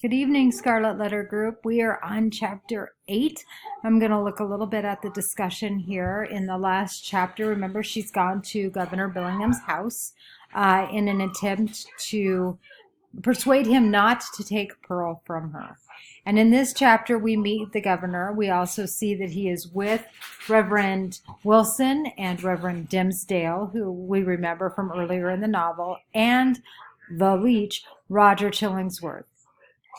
Good evening, Scarlet Letter Group. We are on chapter 8. I'm going to look a little bit at the discussion here in the last chapter. Remember, she's gone to Governor Billingham's house in an attempt to persuade him not to take Pearl from her. And in this chapter, we meet the governor. We also see that he is with Reverend Wilson and Reverend Dimsdale, who we remember from earlier in the novel, and the leech, Roger Chillingsworth.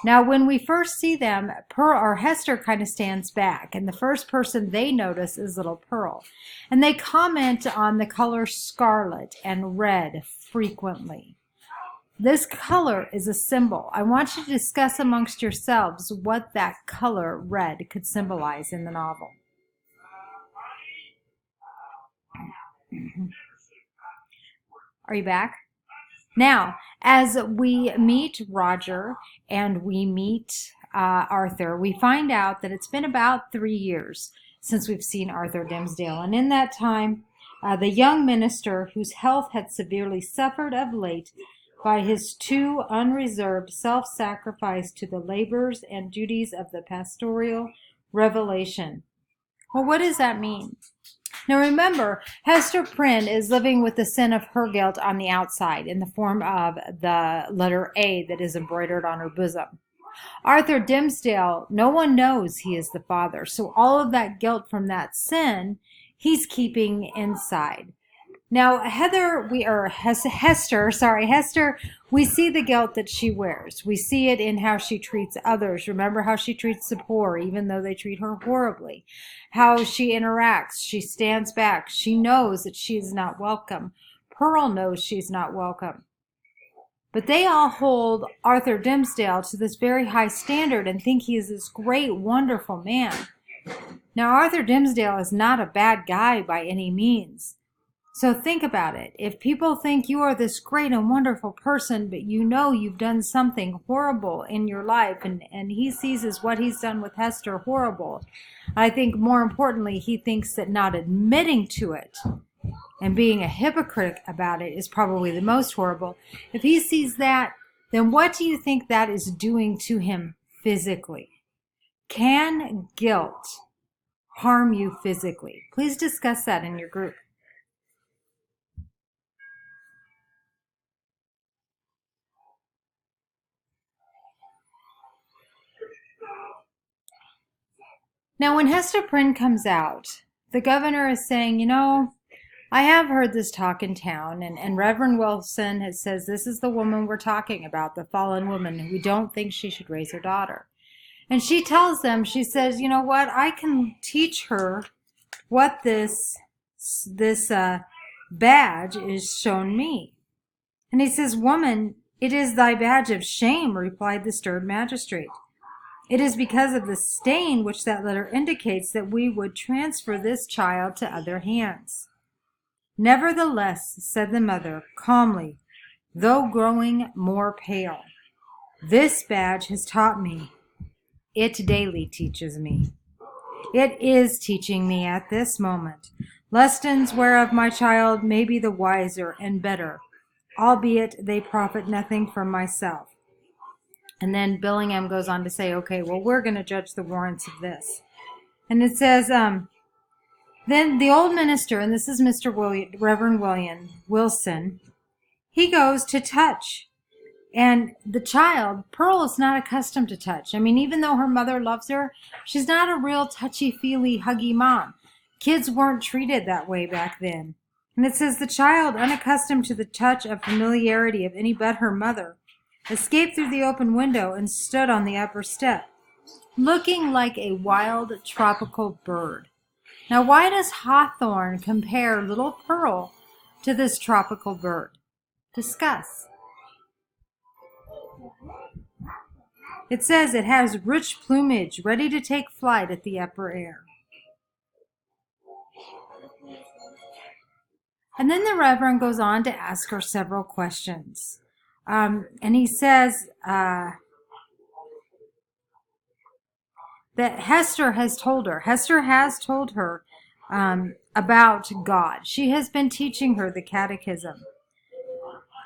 Now, when we first see them, Pearl or Hester kind of stands back, and the first person they notice is little Pearl. And they comment on the color scarlet and red frequently. This color is a symbol. I want you to discuss amongst yourselves what that color, red, could symbolize in the novel. Are you back? Now, as we meet Roger and we meet Arthur, we find out that it's been about 3 years since we've seen Arthur Dimmesdale. And in that time, the young minister, whose health had severely suffered of late by his too unreserved self-sacrifice to the labors and duties of the pastoral revelation. Well, what does that mean? Now remember, Hester Prynne is living with the sin of her guilt on the outside in the form of the letter A that is embroidered on her bosom. Arthur Dimmesdale, no one knows he is the father, so all of that guilt from that sin, he's keeping inside. Now, Hester, we see the guilt that she wears. We see it in how she treats others. Remember how she treats the poor, even though they treat her horribly. How she interacts. She stands back. She knows that she is not welcome. Pearl knows she's not welcome. But they all hold Arthur Dimmesdale to this very high standard and think he is this great, wonderful man. Now, Arthur Dimmesdale is not a bad guy by any means. So think about it. If people think you are this great and wonderful person, but you know you've done something horrible in your life, and he sees as what he's done with Hester horrible, I think more importantly, he thinks that not admitting to it and being a hypocrite about it is probably the most horrible. If he sees that, then what do you think that is doing to him physically? Can guilt harm you physically? Please discuss that in your group. Now, when Hester Prynne comes out, the governor is saying, I have heard this talk in town, and Reverend Wilson says this is the woman we're talking about, the fallen woman, and we don't think she should raise her daughter. And she tells them, she says, you know what, I can teach her what this badge is shown me. And he says, woman, it is thy badge of shame, replied the stirred magistrate. It is because of the stain which that letter indicates that we would transfer this child to other hands. Nevertheless, said the mother, calmly, though growing more pale, this badge has taught me. It daily teaches me. It is teaching me at this moment lessons whereof my child may be the wiser and better, albeit they profit nothing from myself. And then Billingham goes on to say, okay, well, we're going to judge the warrants of this. And it says, then the old minister, and this is Reverend Wilson, he goes to touch. And the child, Pearl, is not accustomed to touch. I mean, even though her mother loves her, she's not a real touchy-feely, huggy mom. Kids weren't treated that way back then. And it says, the child, unaccustomed to the touch of familiarity of any but her mother, escaped through the open window and stood on the upper step, looking like a wild tropical bird. Now, why does Hawthorne compare little Pearl to this tropical bird? Discuss. It says it has rich plumage, ready to take flight at the upper air. And then the Reverend goes on to ask her several questions. And he says that Hester has told her about God. She has been teaching her the catechism.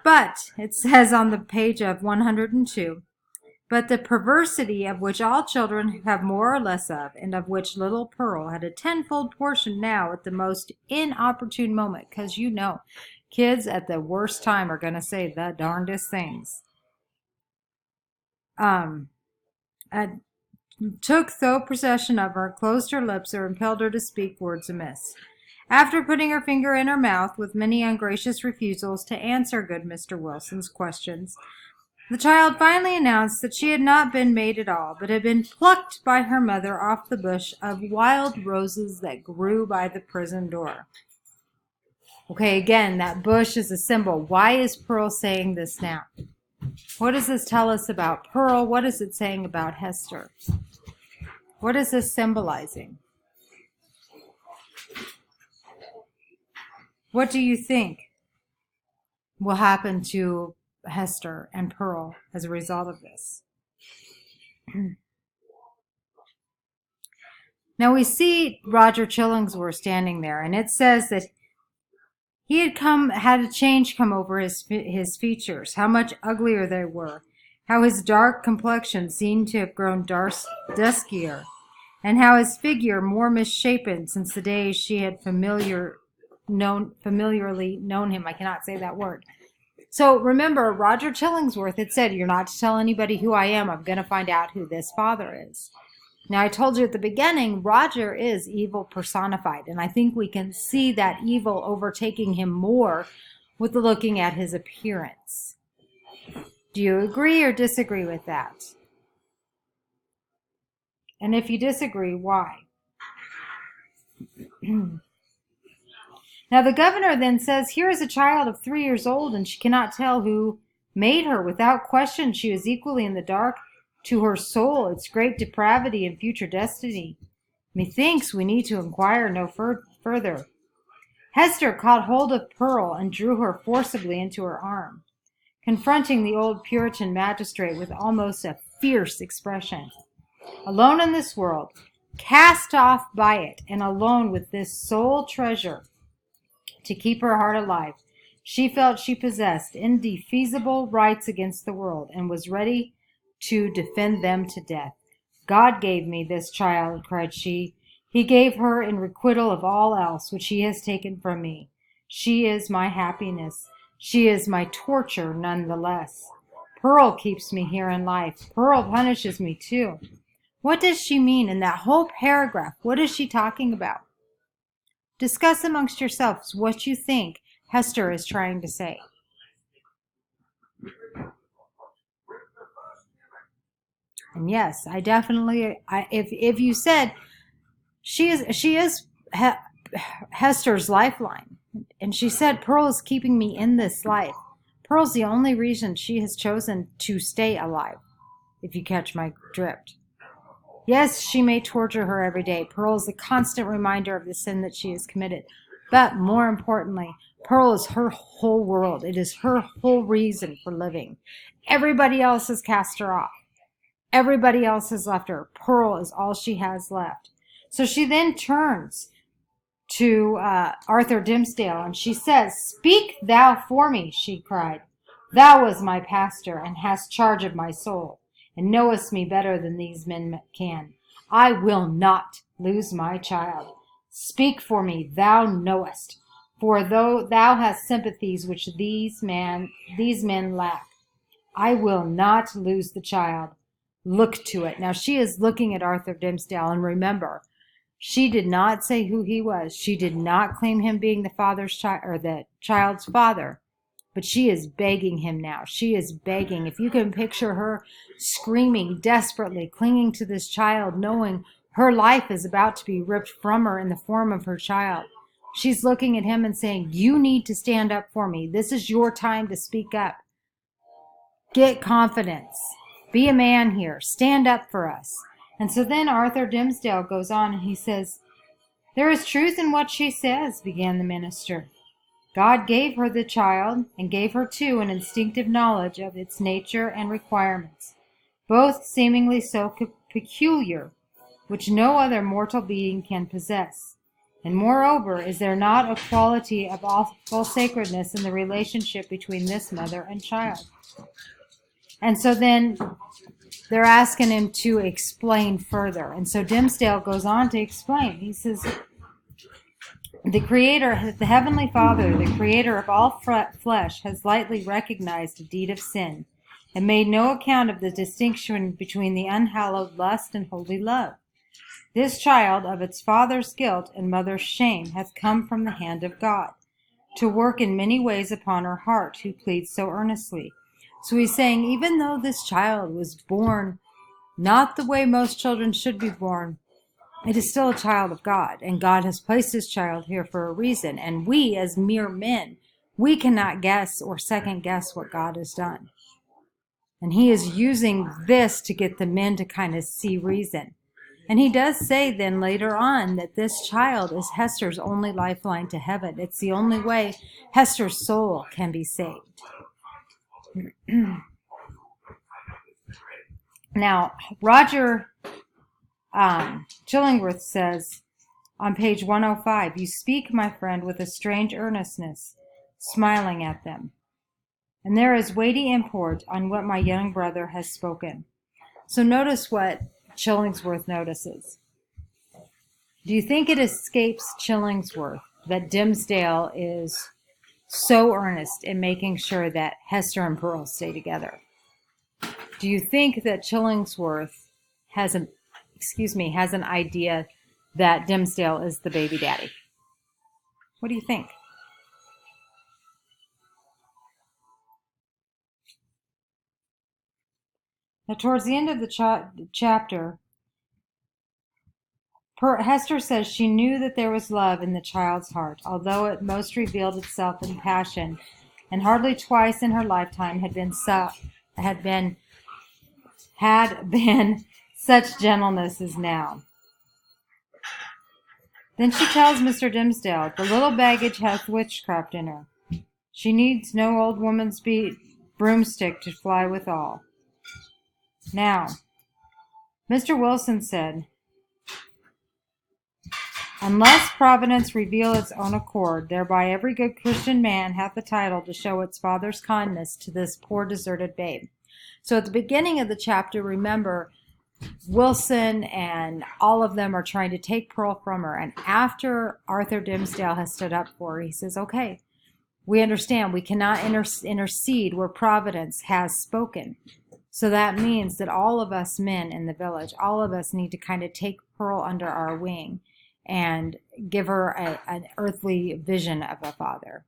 But it says on the page of 102, but the perversity of which all children have more or less of, and of which little Pearl had a tenfold portion now at the most inopportune moment, because kids at the worst time are going to say the darndest things. Took thorough possession of her, closed her lips, or impelled her to speak words amiss. After putting her finger in her mouth, with many ungracious refusals to answer good Mr. Wilson's questions, the child finally announced that she had not been made at all, but had been plucked by her mother off the bush of wild roses that grew by the prison door. Okay, again, that bush is a symbol. Why is Pearl saying this now? What does this tell us about Pearl? What is it saying about Hester? What is this symbolizing? What do you think will happen to Hester and Pearl as a result of this? Now we see Roger Chillingsworth standing there, and it says that he had a change come over his features, how much uglier they were, how his dark complexion seemed to have grown duskier, and how his figure more misshapen since the days she had familiarly known him. I cannot say that word. So remember, Roger Chillingsworth had said, "You're not to tell anybody who I am. I'm going to find out who this father is." Now, I told you at the beginning, Roger is evil personified, and I think we can see that evil overtaking him more with looking at his appearance. Do you agree or disagree with that? And if you disagree, why? Now the governor then says, "Here is a child of 3 years old, and she cannot tell who made her. Without question, she is equally in the dark to her soul, its great depravity and future destiny. Methinks we need to inquire no further." Hester caught hold of Pearl and drew her forcibly into her arm, confronting the old Puritan magistrate with almost a fierce expression. Alone in this world, cast off by it, and alone with this sole treasure to keep her heart alive, she felt she possessed indefeasible rights against the world, and was ready to defend them to death. "God gave me this child," cried she. "He gave her in requital of all else which he has taken from me. She is my happiness. She is my torture none the less. Pearl keeps me here in life. Pearl punishes me too." What does she mean in that whole paragraph? What is she talking about? Discuss amongst yourselves what you think Hester is trying to say. And yes, I definitely, if you said she is Hester's lifeline, and she said Pearl is keeping me in this life. Pearl's the only reason she has chosen to stay alive, if you catch my drift. Yes, she may torture her every day. Pearl is a constant reminder of the sin that she has committed. But more importantly, Pearl is her whole world. It is her whole reason for living. Everybody else has cast her off. Everybody else has left her. Pearl is all she has left. So she then turns to Arthur Dimmesdale, and she says, "Speak thou for me," she cried. "Thou was my pastor, and hast charge of my soul, and knowest me better than these men can. I will not lose my child. Speak for me, thou knowest, for though thou hast sympathies which these men lack. I will not lose the child. Look to it." Now she is looking at Arthur Dimmesdale, and remember, she did not say who he was. She did not claim him being the father's child or the child's father. But she is begging him now. She is begging. If you can picture her screaming desperately, clinging to this child, knowing her life is about to be ripped from her in the form of her child. She's looking at him and saying, "You need to stand up for me. This is your time to speak up. Get confidence. Be a man here. Stand up for us." And so then Arthur Dimmesdale goes on and he says, "There is truth in what she says," began the minister. "God gave her the child, and gave her too an instinctive knowledge of its nature and requirements, both seemingly so peculiar, which no other mortal being can possess. And moreover, is there not a quality of awful sacredness in the relationship between this mother and child?" And so then they're asking him to explain further. And so Dimsdale goes on to explain. He says, the Creator, the Heavenly Father, the Creator of all flesh, has lightly recognized a deed of sin and made no account of the distinction between the unhallowed lust and holy love. This child, of its father's guilt and mother's shame, hath come from the hand of God, to work in many ways upon her heart, who pleads so earnestly. So he's saying, even though this child was born not the way most children should be born, it is still a child of God, and God has placed his child here for a reason. And we, as mere men, we cannot guess or second guess what God has done. And he is using this to get the men to kind of see reason. And he does say then later on that this child is Hester's only lifeline to heaven. It's the only way Hester's soul can be saved. Now, Roger Chillingworth says on page 105, you speak, my friend, with a strange earnestness, smiling at them. And there is weighty import on what my young brother has spoken. So notice what Chillingsworth notices. Do you think it escapes Chillingsworth that Dimsdale is so earnest in making sure that Hester and Pearl stay together? Do you think that Chillingsworth has an idea that Dimsdale is the baby daddy? What do you think? Now, towards the end of the chapter, Hester says she knew that there was love in the child's heart, although it most revealed itself in passion, and hardly twice in her lifetime had been such gentleness as now. Then she tells Mr. Dimsdale, the little baggage hath witchcraft in her. She needs no old woman's broomstick to fly withal. Now, Mr. Wilson said, unless Providence reveal its own accord, thereby every good Christian man hath the title to show its father's kindness to this poor deserted babe. So at the beginning of the chapter, remember, Wilson and all of them are trying to take Pearl from her. And after Arthur Dimsdale has stood up for her, he says, okay, we understand we cannot intercede where Providence has spoken. So that means that all of us men in the village, all of us need to kind of take Pearl under our wing and give her an earthly vision of a father.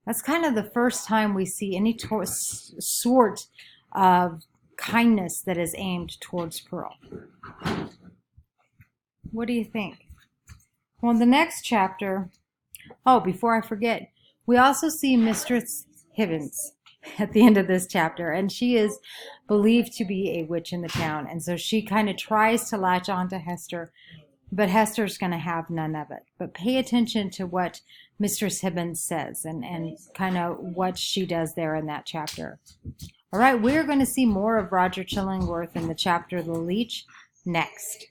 That's kind of the first time we see any sort of kindness that is aimed towards Pearl. What do you think? Well, in the next chapter, before I forget, we also see Mistress Hibbins at the end of this chapter, and she is believed to be a witch in the town, and so she kind of tries to latch on to Hester, but Hester's going to have none of it. But pay attention to what Mistress Hibbins says and kind of what she does there in that chapter. All right, we're going to see more of Roger Chillingworth in the chapter The Leech next.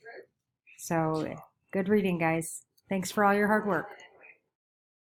So good reading, guys. Thanks for all your hard work.